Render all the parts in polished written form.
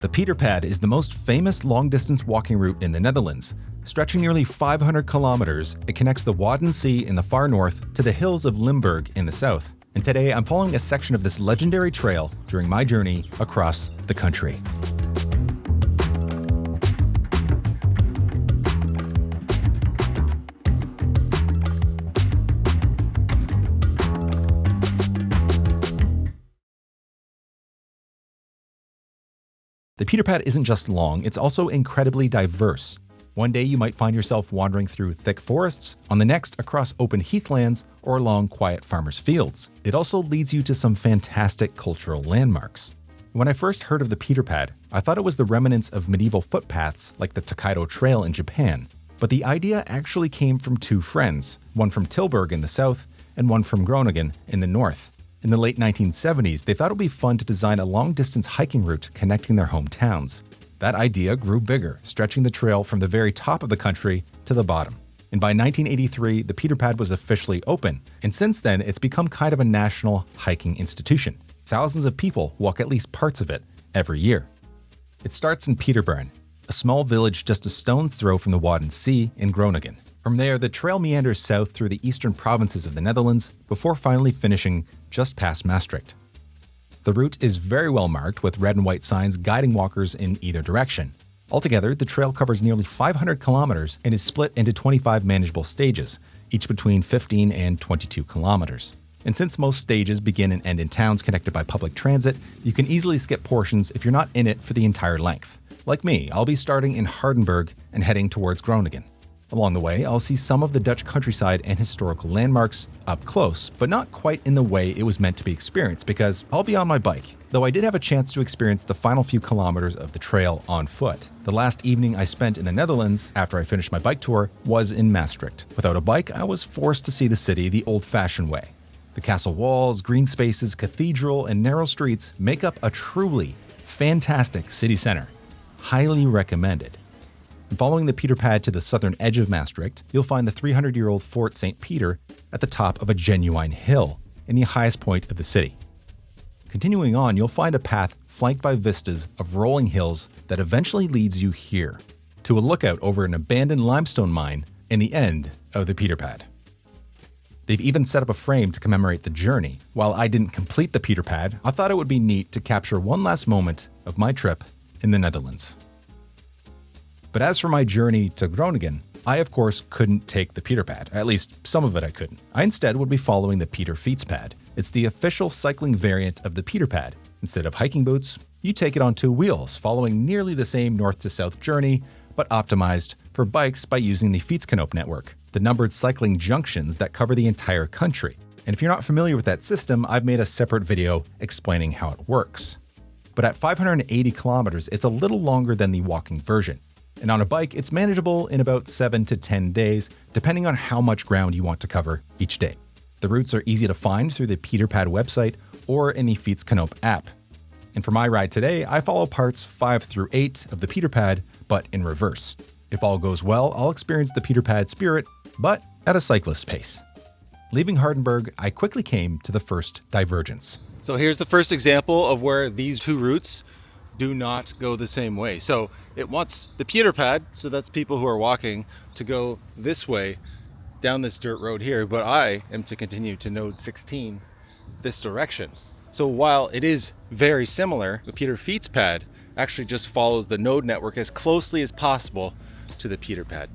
The Pieterpad is the most famous long-distance walking route in the Netherlands. Stretching nearly 500 kilometers, it connects the Wadden Sea in the far north to the hills of Limburg in the south. And today I'm following a section of this legendary trail during my journey across the country. The Pieterpad isn't just long, it's also incredibly diverse. One day you might find yourself wandering through thick forests, on the next across open heathlands or along quiet farmers' fields. It also leads you to some fantastic cultural landmarks. When I first heard of the Pieterpad, I thought it was the remnants of medieval footpaths like the Tokaido Trail in Japan. But the idea actually came from two friends, one from Tilburg in the south and one from Groningen in the north. In the late 1970s, they thought it would be fun to design a long-distance hiking route connecting their hometowns. That idea grew bigger, stretching the trail from the very top of the country to the bottom. And by 1983, the Pieterpad was officially open, and since then, it's become kind of a national hiking institution. Thousands of people walk at least parts of it every year. It starts in Pieterfietspad, a small village just a stone's throw from the Wadden Sea in Groningen. From there, the trail meanders south through the eastern provinces of the Netherlands before finally finishing just past Maastricht. The route is very well marked with red and white signs guiding walkers in either direction. Altogether, the trail covers nearly 500 kilometers and is split into 25 manageable stages, each between 15 and 22 kilometers. And since most stages begin and end in towns connected by public transit, you can easily skip portions if you're not in it for the entire length. Like me, I'll be starting in Hardenberg and heading towards Groningen. Along the way, I'll see some of the Dutch countryside and historical landmarks up close, but not quite in the way it was meant to be experienced because I'll be on my bike, though I did have a chance to experience the final few kilometers of the trail on foot. The last evening I spent in the Netherlands after I finished my bike tour was in Maastricht. Without a bike, I was forced to see the city the old-fashioned way. The castle walls, green spaces, cathedral, and narrow streets make up a truly fantastic city center. Highly recommended. And following the Pieterpad to the southern edge of Maastricht, you'll find the 300-year-old Fort St. Peter at the top of a genuine hill in the highest point of the city. Continuing on, you'll find a path flanked by vistas of rolling hills that eventually leads you here, to a lookout over an abandoned limestone mine in the end of the Pieterpad. They've even set up a frame to commemorate the journey. While I didn't complete the Pieterpad, I thought it would be neat to capture one last moment of my trip in the Netherlands. But as for my journey to Groningen, I of course couldn't take the Pieterpad, at least some of it I couldn't. I instead would be following the Pieterfietspad. It's the official cycling variant of the Pieterpad. Instead of hiking boots, you take it on two wheels, following nearly the same north to south journey, but optimized for bikes by using the Fietsknoop network, the numbered cycling junctions that cover the entire country. And if you're not familiar with that system, I've made a separate video explaining how it works. But at 580 kilometers, it's a little longer than the walking version. And on a bike, it's manageable in about 7 to 10 days, depending on how much ground you want to cover each day. The routes are easy to find through the Pieterpad website or in the Fietsknoop app. And for my ride today, I follow parts 5 through 8 of the Pieterpad, but in reverse. If all goes well, I'll experience the Pieterpad spirit, but at a cyclist pace. Leaving Hardenberg, I quickly came to the first divergence. So here's the first example of where these two routes do not go the same way. So it wants the Pieterpad, so that's people who are walking, to go this way down this dirt road here, but I am to continue to node 16 this direction. So while it is very similar, the Pieterfietspad actually just follows the node network as closely as possible to the Pieterpad.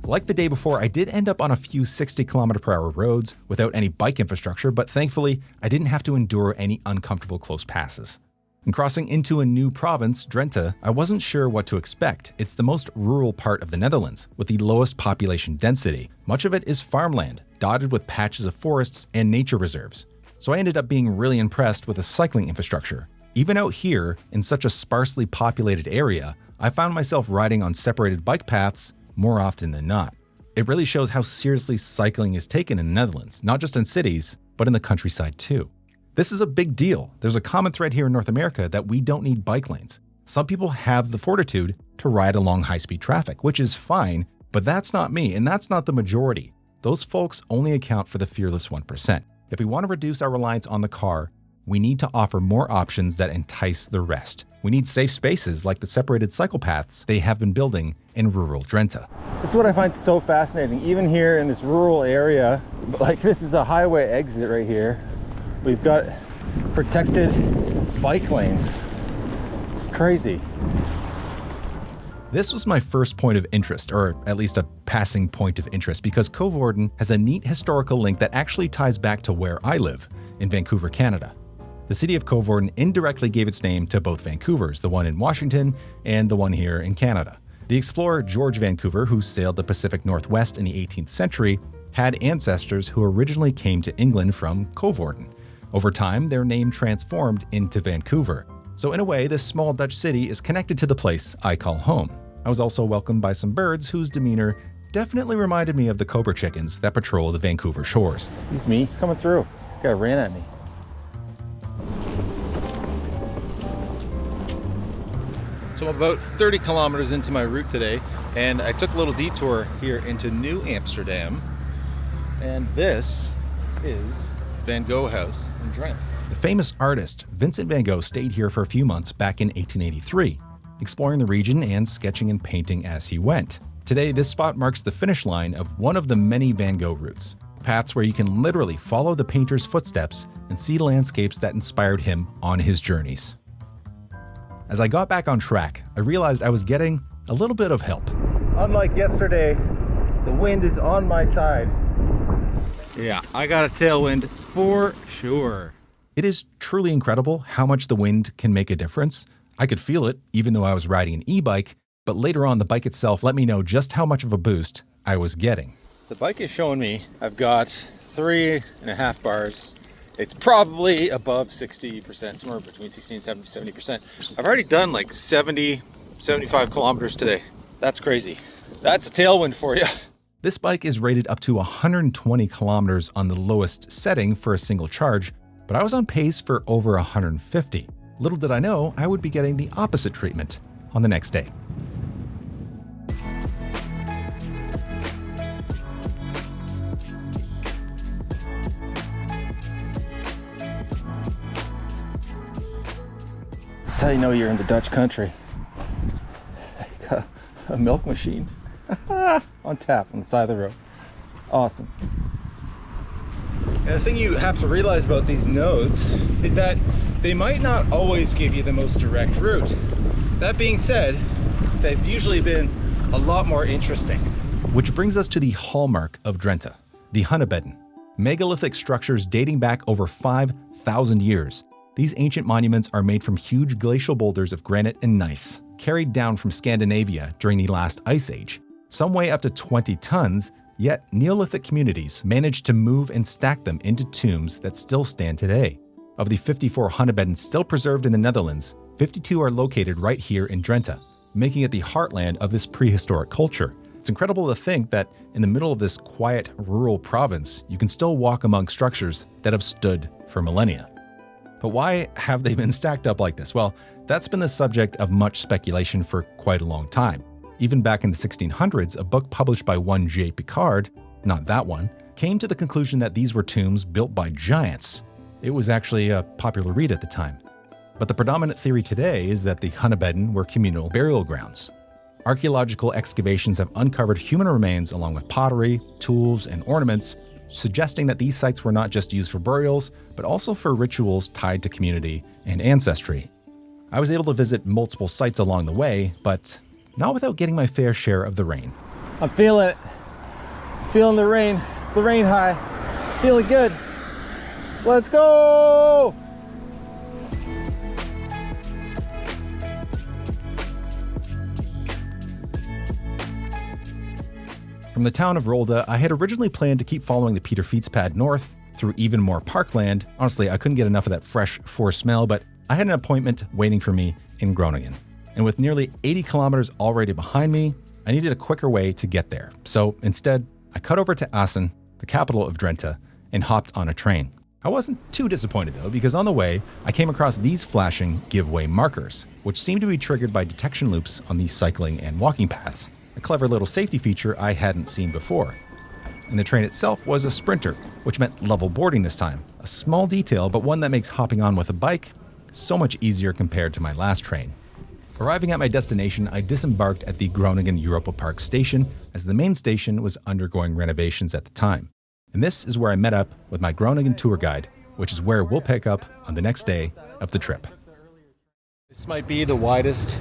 Like the day before, I did end up on a few 60-kilometer-per-hour roads without any bike infrastructure, but thankfully, I didn't have to endure any uncomfortable close passes. And crossing into a new province, Drenthe, I wasn't sure what to expect. It's the most rural part of the Netherlands, with the lowest population density. Much of it is farmland, dotted with patches of forests and nature reserves. So I ended up being really impressed with the cycling infrastructure. Even out here, in such a sparsely populated area, I found myself riding on separated bike paths more often than not. It really shows how seriously cycling is taken in the Netherlands, not just in cities, but in the countryside too. This is a big deal. There's a common thread here in North America that we don't need bike lanes. Some people have the fortitude to ride along high-speed traffic, which is fine, But that's not me, and that's not the majority. Those folks only account for the fearless 1%. If we want to reduce our reliance on the car, we need to offer more options that entice the rest. We need safe spaces like the separated cycle paths they have been building in rural Drenthe. This is what I find so fascinating, even here in this rural area. Like, this is a highway exit right here. We've got protected bike lanes. It's crazy. This was my first point of interest, or at least a passing point of interest, because Coevorden has a neat historical link that actually ties back to where I live, in Vancouver, Canada. The city of Coevorden indirectly gave its name to both Vancouvers, the one in Washington and the one here in Canada. The explorer George Vancouver, who sailed the Pacific Northwest in the 18th century, had ancestors who originally came to England from Coevorden. Over time, their name transformed into Vancouver. So in a way, this small Dutch city is connected to the place I call home. I was also welcomed by some birds whose demeanor definitely reminded me of the cobra chickens that patrol the Vancouver shores. Excuse me, he's coming through. This guy ran at me. So I'm about 30 kilometers into my route today, and I took a little detour here into Nieuw, Amsterdam. And this is Van Gogh House in Drenthe. The famous artist Vincent van Gogh stayed here for a few months back in 1883, exploring the region and sketching and painting as he went. Today, this spot marks the finish line of one of the many Van Gogh routes, paths where you can literally follow the painter's footsteps and see landscapes that inspired him on his journeys. As I got back on track, I realized I was getting a little bit of help. Unlike yesterday, the wind is on my side. Yeah, I got a tailwind for sure. It is truly incredible how much the wind can make a difference. I could feel it even though I was riding an e-bike, but later on the bike itself let me know just how much of a boost I was getting. The bike is showing me I've got 3.5 bars. It's probably above 60%, somewhere between 60 and 70%. I've already done like 70, 75 kilometers today. That's crazy. That's a tailwind for you. This bike is rated up to 120 kilometers on the lowest setting for a single charge, but I was on pace for over 150. Little did I know I would be getting the opposite treatment on the next day. That's how you know you're in the Dutch country. Got a milk machine on tap on the side of the road. Awesome. And the thing you have to realize about these nodes is that they might not always give you the most direct route. That being said, they've usually been a lot more interesting. Which brings us to the hallmark of Drenthe, the Hunebedden, megalithic structures dating back over 5,000 years. These ancient monuments are made from huge glacial boulders of granite and gneiss, carried down from Scandinavia during the last ice age. Some weigh up to 20 tons, yet Neolithic communities managed to move and stack them into tombs that still stand today. Of the 54 Hunebedden still preserved in the Netherlands, 52 are located right here in Drenthe, making it the heartland of this prehistoric culture. It's incredible to think that in the middle of this quiet rural province, you can still walk among structures that have stood for millennia. But why have they been stacked up like this? Well, that's been the subject of much speculation for quite a long time. Even back in the 1600s, a book published by one J. Picard, not that one, came to the conclusion that these were tombs built by giants. It was actually a popular read at the time. But the predominant theory today is that the Hunebedden were communal burial grounds. Archaeological excavations have uncovered human remains along with pottery, tools, and ornaments, suggesting that these sites were not just used for burials, but also for rituals tied to community and ancestry. I was able to visit multiple sites along the way, but not without getting my fair share of the rain. I'm feeling it. Feeling the rain. It's the rain high. Feeling good. Let's go! From the town of Rolde, I had originally planned to keep following the Pieterfietspad north through even more parkland. Honestly, I couldn't get enough of that fresh forest smell, but I had an appointment waiting for me in Groningen. And with nearly 80 kilometers already behind me, I needed a quicker way to get there. So instead, I cut over to Assen, the capital of Drenthe, and hopped on a train. I wasn't too disappointed though, because on the way, I came across these flashing giveaway markers, which seemed to be triggered by detection loops on these cycling and walking paths. a clever little safety feature I hadn't seen before. And the train itself was a sprinter, which meant level boarding this time. A small detail, but one that makes hopping on with a bike so much easier compared to my last train. Arriving at my destination, I disembarked at the Groningen Europa Park station, as the main station was undergoing renovations at the time. And this is where I met up with my Groningen tour guide, which is where we'll pick up on the next day of the trip. This might be the widest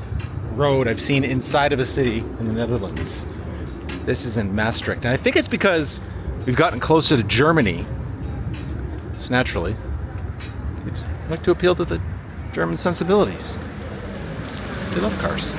road I've seen inside of a city in the Netherlands. This is in Maastricht, and I think it's because we've gotten closer to Germany. So naturally, I'd like to appeal to the German sensibilities. They love cars.